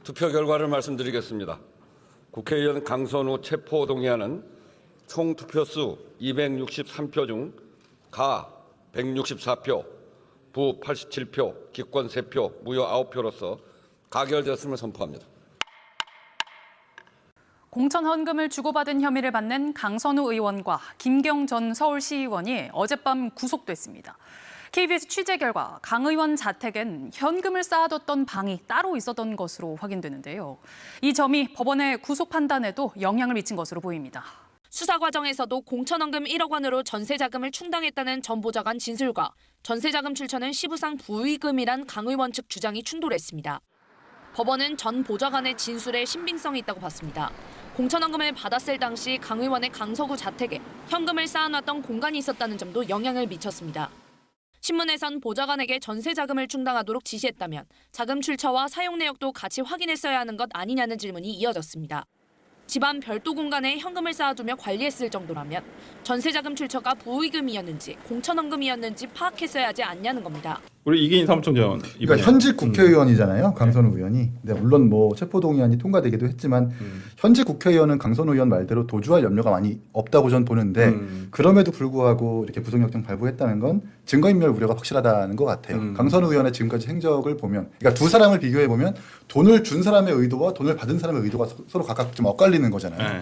투표 결과를 말씀드리겠습니다. 국회의원 강선우 체포동의안은 총 투표수 263표 중 가 164표, 부 87표, 기권 3표, 무효 9표로서 가결되었음을 선포합니다. 공천 헌금을 주고받은 혐의를 받는 강선우 의원과 김경 전 서울시의원이 어젯밤 구속됐습니다. KBS 취재 결과 강 의원 자택엔 현금을 쌓아뒀던 방이 따로 있었던 것으로 확인되는데요. 이 점이 법원의 구속 판단에도 영향을 미친 것으로 보입니다. 수사 과정에서도 공천헌금 1억 원으로 전세자금을 충당했다는 전 보좌관 진술과 전세자금 출처는 시부상 부의금이란 강 의원 측 주장이 충돌했습니다. 법원은 전 보좌관의 진술에 신빙성이 있다고 봤습니다. 공천헌금을 받았을 당시 강 의원의 강서구 자택에 현금을 쌓아놨던 공간이 있었다는 점도 영향을 미쳤습니다. 신문에선 보좌관에게 전세자금을 충당하도록 지시했다면 자금 출처와 사용 내역도 같이 확인했어야 하는 것 아니냐는 질문이 이어졌습니다. 집안 별도 공간에 현금을 쌓아두며 관리했을 정도라면 전세자금 출처가 부의금이었는지 공천헌금이었는지 파악했어야 하지 않냐는 겁니다. 우리 이기인 사무총장 그러니까 현직 국회의원이잖아요, 강선우 의원이. 근데 물론 뭐 체포동의안이 통과되기도 했지만 현직 국회의원은 강선우 의원 말대로 도주할 염려가 많이 없다고 전 보는데 그럼에도 불구하고 이렇게 구속영장 발부했다는 건 증거인멸 우려가 확실하다는 것 같아요. 강선우 의원의 지금까지 행적을 보면, 그러니까 두 사람을 비교해 보면 돈을 준 사람의 의도와 돈을 받은 사람의 의도가 서로 각각 좀 엇갈리는 거잖아요.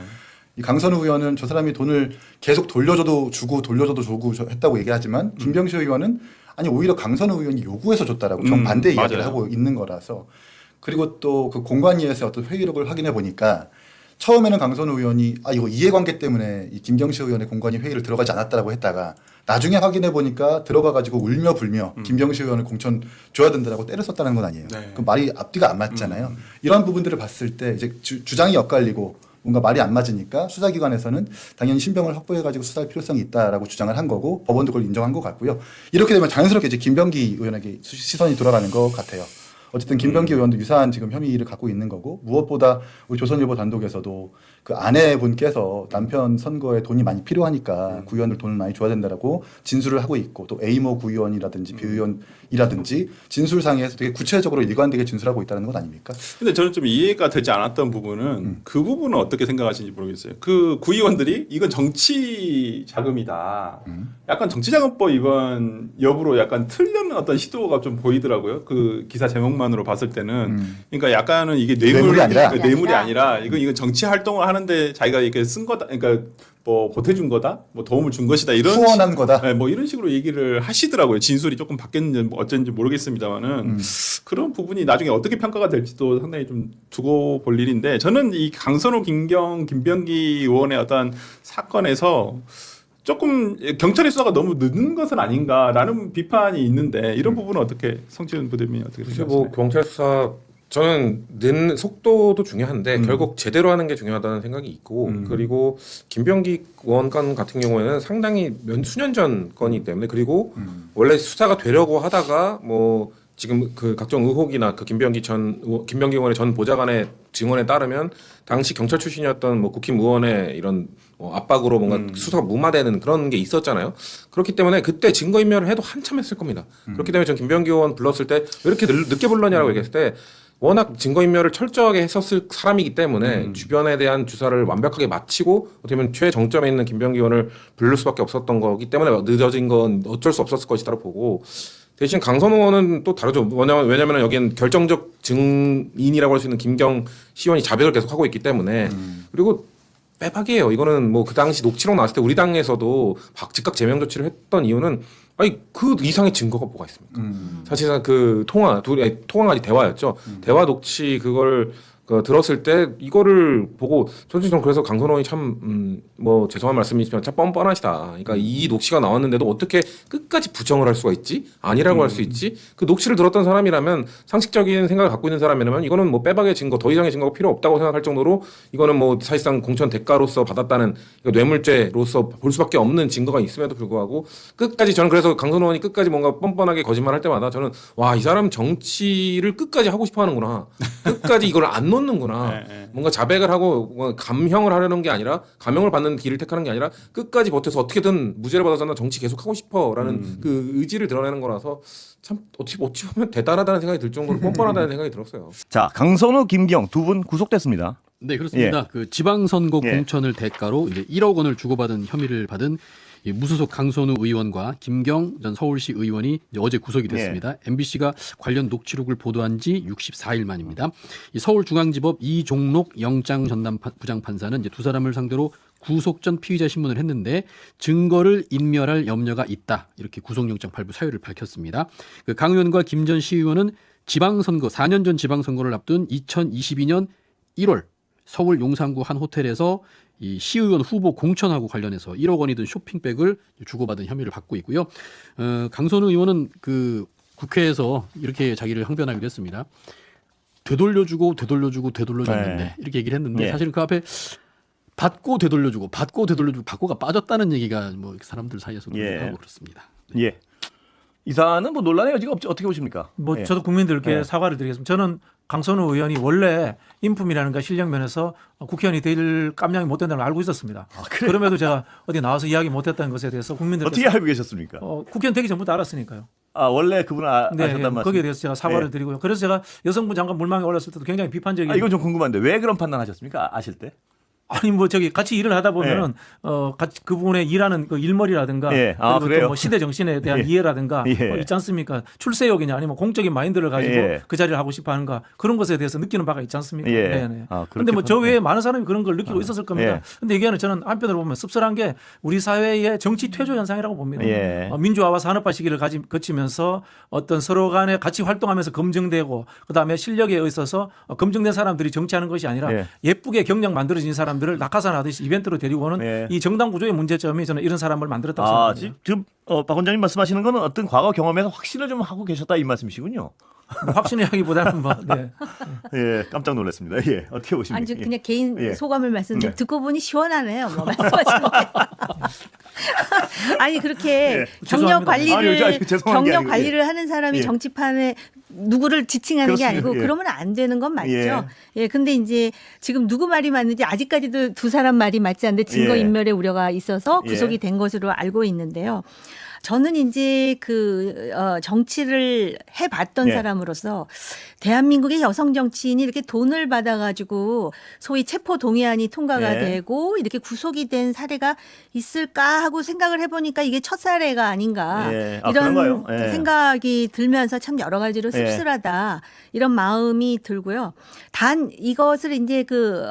이 강선우 의원은 저 사람이 돈을 계속 돌려줘도 주고 했다고 얘기하지만 김병시 의원은 아니 오히려 강선우 의원이 요구해서 줬다라고 정반대 이야기를 하고 있는 거라서. 그리고 또 그 공관위에서 어떤 회의록을 확인해 보니까 처음에는 강선우 의원이 이거 이해관계 때문에 이 김경시 의원의 공관위 회의를 들어가지 않았다라고 했다가 나중에 확인해 보니까 들어가가지고 울며 불며 김경시 의원을 공천 줘야 된다라고 때를 썼다는 건 아니에요. 네. 그 말이 앞뒤가 안 맞잖아요. 이런 부분들을 봤을 때 이제 주장이 엇갈리고 뭔가 말이 안 맞으니까 수사기관에서는 당연히 신병을 확보해가지고 수사할 필요성이 있다라고 주장을 한 거고 법원도 그걸 인정한 것 같고요. 이렇게 되면 자연스럽게 이제 김병기 의원에게 시선이 돌아가는 것 같아요. 어쨌든 김병기 의원도 유사한 지금 혐의를 갖고 있는 거고, 무엇보다 우리 조선일보 단독에서도 그 아내분께서 남편 선거에 돈이 많이 필요하니까 구의원들 돈을 많이 줘야 된다라고 진술을 하고 있고, 또 A모 구의원이라든지 비의원이라든지 진술상에서 되게 구체적으로 일관되게 진술하고 있다는 것 아닙니까? 근데 저는 좀 이해가 되지 않았던 부분은 그 부분은 어떻게 생각하시는지 모르겠어요. 그 구의원들이 이건 정치 자금이다. 약간 정치자금법 위반 여부로 약간 틀려는 어떤 시도가 좀 보이더라고요. 그 기사 제목만으로 봤을 때는. 그러니까 약간은 이게 뇌물이 아니라 이건 정치 활동을 하는데 자기가 이렇게 쓴 거다. 그러니까 뭐 보태준 거다, 뭐 도움을 준 것이다, 이런 후원한 거다. 네, 뭐 이런 식으로 얘기를 하시더라고요. 진술이 조금 바뀌었는지 뭐 어쩐지 모르겠습니다만은 그런 부분이 나중에 어떻게 평가가 될지도 상당히 좀 두고 볼 일인데, 저는 이 강선우, 김병기 의원의 어떤 사건에서 조금 경찰의 수사가 너무 늦은 것은 아닌가라는 비판이 있는데, 이런 부분은 어떻게 성지훈 부대변인이 어떻게 생각하시나요? 뭐 경찰 수사 저는 는 속도도 중요한데 결국 제대로 하는 게 중요하다는 생각이 있고, 그리고 김병기 의원 같은 경우에는 상당히 수년 전 건이기 때문에, 그리고 원래 수사가 되려고 하다가 뭐 지금 그 각종 의혹이나 그 김병기 의원의 전 보좌관의 증언에 따르면 당시 경찰 출신이었던 뭐 국힘 의원의 이런 압박으로 뭔가 수사가 무마되는 그런 게 있었잖아요. 그렇기 때문에 그때 증거인멸을 해도 한참 했을 겁니다. 그렇기 때문에 전 김병기 의원 불렀을 때 왜 이렇게 늦게 불렀냐라고 얘기했을 때, 워낙 증거인멸을 철저하게 했었을 사람이기 때문에 주변에 대한 주사를 완벽하게 마치고 어떻게 보면 최정점에 있는 김병기 의원을 부를 수밖에 없었던 거기 때문에 늦어진 건 어쩔 수 없었을 것이다라고 보고, 대신 강선우 의원은 또 다르죠. 왜냐하면 여기는 결정적 증인이라고 할 수 있는 김경 시의원이 자백을 계속 하고 있기 때문에. 그리고 빼박이에요. 이거는 뭐 그 당시 녹취록 나왔을 때 우리 당에서도 즉각 제명 조치를 했던 이유는 그 이상의 증거가 뭐가 있습니까? 사실상 그 통화가 대화였죠. 대화 녹취 그걸 들었을 때 이거를 보고 저는 그래서 강선우 의원이 참 뭐 죄송한 말씀이지만 참 뻔뻔하시다. 그러니까 이 녹취가 나왔는데도 어떻게 끝까지 부정을 할 수가 있지? 아니라고 할 수 있지? 그 녹취를 들었던 사람이라면, 상식적인 생각을 갖고 있는 사람이라면 이거는 뭐 빼박의 증거, 더 이상의 증거가 필요 없다고 생각할 정도로 이거는 뭐 사실상 공천 대가로서 받았다는 뇌물죄로서 볼 수밖에 없는 증거가 있음에도 불구하고 끝까지, 저는 그래서 강선우 의원이 끝까지 뭔가 뻔뻔하게 거짓말할 때마다 저는 이 사람 정치를 끝까지 하고 싶어 하는구나. 끝까지 이걸 안 내놓는구나. 네. 뭔가 자백을 하고 뭔가 감형을 하려는 게 아니라 감형을 받는 길을 택하는 게 아니라 끝까지 버텨서 어떻게든 무죄를 받아서나 정치 계속 하고 싶어라는 그 의지를 드러내는 거라서 참 어찌 보면 대단하다는 생각이 들 정도로 뻔뻔하다는 생각이 들었어요. 자, 강선우, 김경 두 분 구속됐습니다. 네, 그렇습니다. 그 지방선거 예. 공천을 대가로 이제 1억 원을 주고받은 혐의를 받은 이 무소속 강선우 의원과 김경 전 서울시 의원이 이제 어제 구속이 됐습니다. MBC가 관련 녹취록을 보도한 지 64일 만입니다. 이 서울중앙지법 이종록 영장 전담 부장판사는 이제 두 사람을 상대로 구속 전 피의자 신문을 했는데 증거를 인멸할 염려가 있다. 이렇게 구속영장 발부 사유를 밝혔습니다. 그 강 의원과 김 전 시의원은 지방선거 4년 전 지방선거를 앞둔 2022년 1월 서울 용산구 한 호텔에서 이 시의원 후보 공천하고 관련해서 1억 원이 든 쇼핑백을 주고받은 혐의를 받고 있고요. 강선우 의원은 그 국회에서 이렇게 자기를 항변하기도 했습니다. 되돌려줬는데 네. 이렇게 얘기를 했는데 예. 사실은 그 앞에 받고 되돌려주고 받고가 빠졌다는 얘기가 뭐 사람들 사이에서도 예. 하고 그렇습니다. 예. 이 사안은 뭐 논란의 여지가 없죠. 어떻게 보십니까? 뭐 예. 저도 국민들께 예. 사과를 드리겠습니다. 저는 강선우 의원이 원래 인품이라는가 실력 면에서 국회의원이 될 깜냥이 못 된다는 걸 알고 있었습니다. 그럼에도 제가 어디 나와서 이야기 못했다는 것에 대해서 국민들께 어떻게 알고 계셨습니까? 국회의원 되기 전부터 알았으니까요. 아, 원래 그분은 네, 아셨단 말씀. 거기에 대해서 제가 사과를 예. 드리고요. 그래서 제가 여성부 장관 물망에 올랐을 때도 굉장히 비판적인. 아, 이건 좀 궁금한데 왜 그런 판단하셨습니까? 아실 때? 아니 뭐 저기 같이 일을 하다 보면은 같이 그 부분에 일하는 그 일머리라든가 예. 아, 그리고 그래요? 또 뭐 시대 정신에 대한 예. 이해라든가 예. 있지 않습니까? 출세욕이냐 아니면 공적인 마인드를 가지고 예. 그 자리를 하고 싶어하는가 그런 것에 대해서 느끼는 바가 있지 않습니까? 예. 네네. 아, 그런데 뭐 저 그렇게 외에 많은 사람이 그런 걸 느끼고 있었을 겁니다. 예. 근데 이게는 저는 한편으로 보면 씁쓸한 게 우리 사회의 정치 퇴조 현상이라고 봅니다. 예. 민주화와 산업화 시기를 거치면서 어떤 서로 간에 같이 활동하면서 검증되고 그다음에 실력에 있어서 검증된 사람들이 정치하는 것이 아니라 예. 예쁘게 경력 만들어진 사람들을 낙하산하듯이 이벤트로 데리고 오는 예. 이 정당 구조의 문제점이 저는 이런 사람을 만들었다고 아, 생각합니다. 지금 박 원장님 말씀하시는 거는 어떤 과거 경험에서 확신을 좀 하고 계셨다 이 말씀이시군요. 뭐 확신이라기보다는 뭐 네. 예, 깜짝 놀랐습니다. 예, 어떻게 보십니까? 아니 저 그냥 개인 예. 소감을 말씀드리면 네. 듣고 보니 시원하네요. 뭐 말씀하시는 게. 아니 그렇게 경력 죄송합니다. 관리를 아니, 죄송한 게 경력 아니고, 관리를 하는 사람이 예. 정치판에 누구를 지칭하는 게 그렇습니다. 아니고 예. 그러면 안 되는 건 맞죠. 예. 예. 근데 이제 지금 누구 말이 맞는지 아직까지도 두 사람 말이 맞지 않는데 증거 예. 인멸의 우려가 있어서 예. 구속이 된 것으로 알고 있는데요. 저는 이제 그 정치를 해봤던 예. 사람으로서 대한민국의 여성 정치인이 이렇게 돈을 받아가지고 소위 체포 동의안이 통과가 예. 되고 이렇게 구속이 된 사례가 있을까 하고 생각을 해보니까 이게 첫 사례가 아닌가 예. 아, 이런 그런가요? 예. 생각이 들면서 참 여러 가지로 예. 씁쓸하다 이런 마음이 들고요. 단 이것을 이제 그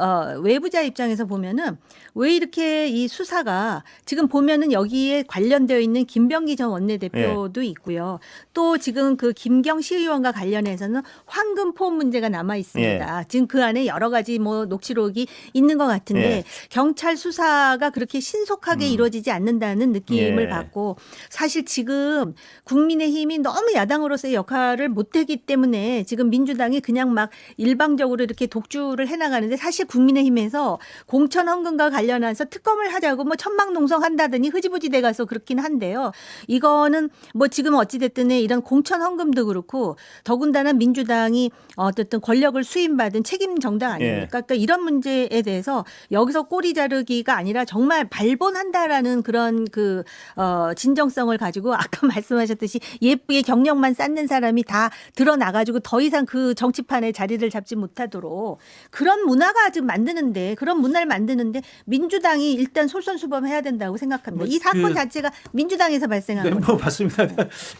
외부자 입장에서 보면은 왜 이렇게 이 수사가 지금 보면은 여기에 관련되어 있는 김병기 전 원내대표도 있고요. 또 지금 그 김경 시의원과 관련해서는 황금포 문제가 남아 있습니다. 지금 그 안에 여러 가지 뭐 녹취록이 있는 것 같은데 예. 경찰 수사가 그렇게 신속하게 이루어지지 않는다는 느낌을 예. 받고 사실 지금 국민의힘이 너무 야당으로서의 역할을 못하기 때문에 지금 민주당이 그냥 막 일방적으로 이렇게 독주를 해나가는데 사실 국민의힘에서 공천 헌금과 관련해서 특검을 하자고 뭐 천막농성한다더니 흐지부지 돼 가서 그렇긴 한데요. 이거는 뭐 지금 어찌됐든 이런 공천 헌금도 그렇고 더군다나 민주당이 어쨌든 권력을 수임받은 책임 정당 아닙니까? 예. 그러니까 이런 문제에 대해서 여기서 꼬리 자르기가 아니라 정말 발본한다라는 그런 그 진정성을 가지고 아까 말씀하셨듯이 예쁘게 경력만 쌓는 사람이 다 드러나가지고 더 이상 그 정치판에 자리를 잡지 못하도록 그런 문화가 지금 만드는데 그런 문화를 만드는데 민주당이 일단 솔선수범해야 된다고 생각합니다. 뭐 이 사건 그- 자체가 민주당에서 발생한 네, 거죠. 뭐 맞습니다.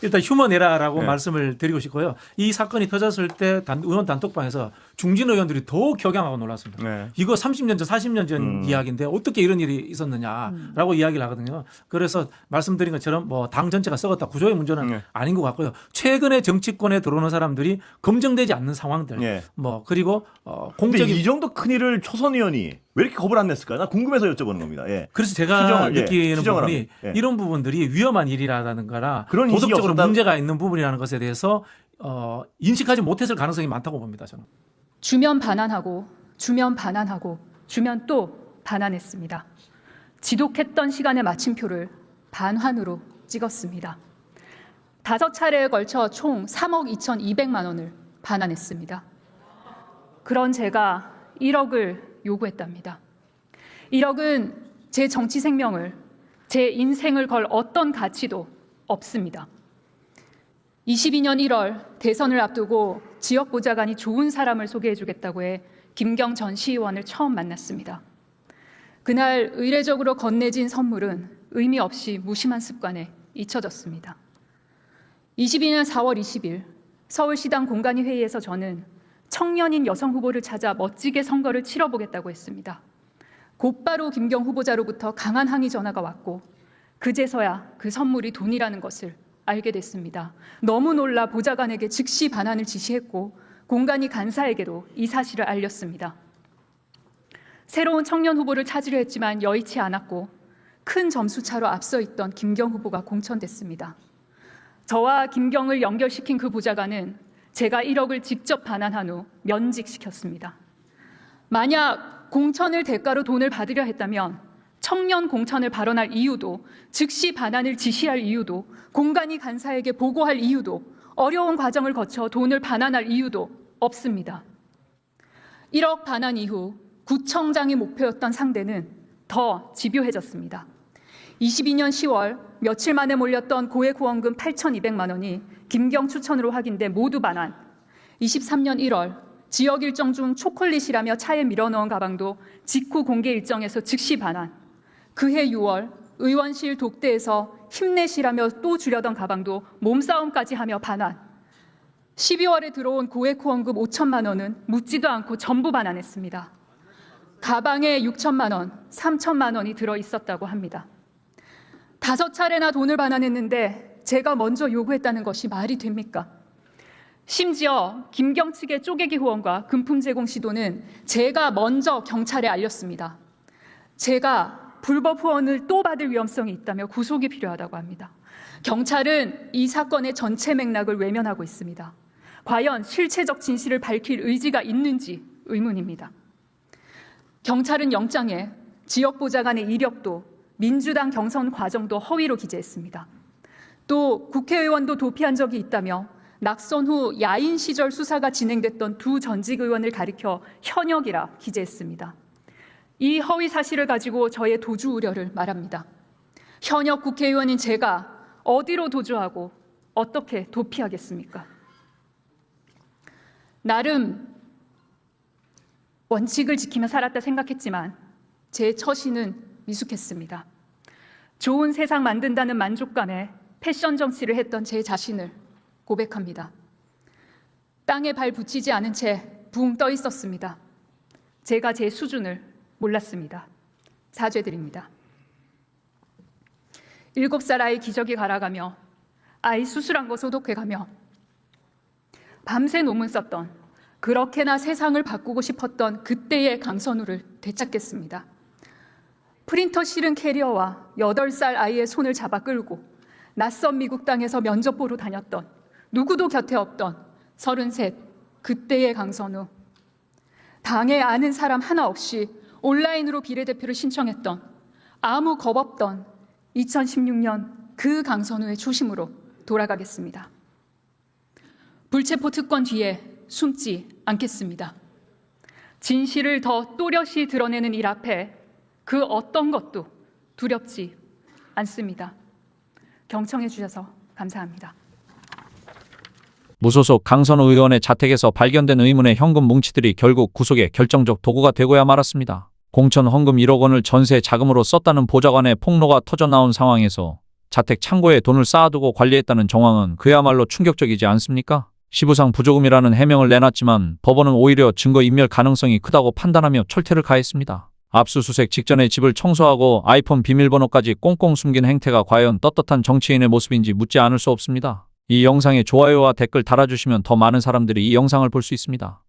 일단 휴먼 에라라고 네. 말씀을 드리고 싶고요. 이 사건이 터졌을 때 의원 단톡방에서 중진 의원들이 더욱 격양하고 놀랐습니다. 네. 이거 30년 전, 40년 전 이야기인데 어떻게 이런 일이 있었느냐라고 이야기를 하거든요. 그래서 말씀드린 것처럼 뭐 당 전체가 썩었다. 구조의 문제는 네. 아닌 것 같고요. 최근에 정치권에 들어오는 사람들이 검증되지 않는 상황들, 예. 뭐 그리고 근데 공적인 이 정도 큰 일을 초선 의원이 왜 이렇게 겁을 안 냈을까? 나 궁금해서 여쭤보는 겁니다. 예. 그래서 제가 추정을, 예, 느끼는 추정을 부분이 합니다. 예. 이런 부분들이 위험한 일이라는 거라 그런 인식이 도덕적으로 없었다- 문제가 있는 부분이라는 것에 대해서 인식하지 못했을 가능성이 많다고 봅니다. 저는. 주면 반환하고 주면 반환하고 주면 또 반환했습니다. 지독했던 시간의 마침표를 반환으로 찍었습니다. 5차례에 걸쳐 총 3억 2,200만 원을 반환했습니다. 그런 제가 1억을 요구했답니다. 1억은 제 정치 생명을, 제 인생을 걸 어떤 가치도 없습니다. 22년 1월 대선을 앞두고 지역보좌관이 좋은 사람을 소개해주겠다고 해 김경 전 시의원을 처음 만났습니다. 그날 의례적으로 건네진 선물은 의미 없이 무심한 습관에 잊혀졌습니다. 22년 4월 20일 서울시당 공간위 회의에서 저는 청년인 여성 후보를 찾아 멋지게 선거를 치러보겠다고 했습니다. 곧바로 김경 후보자로부터 강한 항의 전화가 왔고 그제서야 그 선물이 돈이라는 것을 알게 됐습니다. 너무 놀라 보좌관에게 즉시 반환을 지시했고 공간위 간사에게도 이 사실을 알렸습니다. 새로운 청년 후보를 찾으려 했지만 여의치 않았고 큰 점수차로 앞서 있던 김경 후보가 공천됐습니다. 저와 김경을 연결시킨 그 보좌관은 제가 1억을 직접 반환한 후 면직시켰습니다. 만약 공천을 대가로 돈을 받으려 했다면 청년 공천을 발언할 이유도, 즉시 반환을 지시할 이유도, 공간위 간사에게 보고할 이유도, 어려운 과정을 거쳐 돈을 반환할 이유도 없습니다. 1억 반환 이후 구청장이 목표였던 상대는 더 집요해졌습니다. 22년 10월 며칠 만에 몰렸던 고액 후원금 8,200만 원이 김경 추천으로 확인돼 모두 반환. 23년 1월 지역 일정 중 초콜릿이라며 차에 밀어넣은 가방도 직후 공개 일정에서 즉시 반환. 그해 6월 의원실 독대에서 힘내시라며 또 주려던 가방도 몸싸움까지 하며 반환. 12월에 들어온 고액 후원금 5천만 원은 묻지도 않고 전부 반환했습니다. 가방에 6천만 원, 3천만 원이 들어 있었다고 합니다. 5차례나 돈을 반환했는데 제가 먼저 요구했다는 것이 말이 됩니까? 심지어 김경 측의 쪼개기 후원과 금품 제공 시도는 제가 먼저 경찰에 알렸습니다. 제가 불법 후원을 또 받을 위험성이 있다며 구속이 필요하다고 합니다. 경찰은 이 사건의 전체 맥락을 외면하고 있습니다. 과연 실체적 진실을 밝힐 의지가 있는지 의문입니다. 경찰은 영장에 지역보좌관의 이력도 민주당 경선 과정도 허위로 기재했습니다. 또 국회의원도 도피한 적이 있다며 낙선 후 야인 시절 수사가 진행됐던 두 전직 의원을 가리켜 현역이라 기재했습니다. 이 허위 사실을 가지고 저의 도주 우려를 말합니다. 현역 국회의원인 제가 어디로 도주하고 어떻게 도피하겠습니까? 나름 원칙을 지키며 살았다 생각했지만 제 처신은 미숙했습니다. 좋은 세상 만든다는 만족감에 패션 정치를 했던 제 자신을 고백합니다. 땅에 발 붙이지 않은 채 붕 떠 있었습니다. 제가 제 수준을 몰랐습니다. 사죄드립니다. 7살 아이 기저귀 갈아가며 아이 수술한 거 소독해가며 밤새 논문 썼던, 그렇게나 세상을 바꾸고 싶었던 그때의 강선우를 되찾겠습니다. 프린터 실은 캐리어와 8살 아이의 손을 잡아 끌고 낯선 미국 땅에서 면접 보러 다녔던, 누구도 곁에 없던 33 그때의 강선우. 당에 아는 사람 하나 없이 온라인으로 비례대표를 신청했던, 아무 겁 없던 2016년 그 강선우의 초심으로 돌아가겠습니다. 불체포 특권 뒤에 숨지 않겠습니다. 진실을 더 또렷이 드러내는 일 앞에 그 어떤 것도 두렵지 않습니다. 경청해 주셔서 감사합니다. 무소속 강선우 의원의 자택에서 발견된 의문의 현금 뭉치들이 결국 구속의 결정적 도구가 되고야 말았습니다. 공천 헌금 1억 원을 전세 자금으로 썼다는 보좌관의 폭로가 터져나온 상황에서 자택 창고에 돈을 쌓아두고 관리했다는 정황은 그야말로 충격적이지 않습니까? 시부상 부조금이라는 해명을 내놨지만 법원은 오히려 증거인멸 가능성이 크다고 판단하며 철퇴를 가했습니다. 압수수색 직전에 집을 청소하고 아이폰 비밀번호까지 꽁꽁 숨긴 행태가 과연 떳떳한 정치인의 모습인지 묻지 않을 수 없습니다. 이 영상에 좋아요와 댓글 달아주시면 더 많은 사람들이 이 영상을 볼 수 있습니다.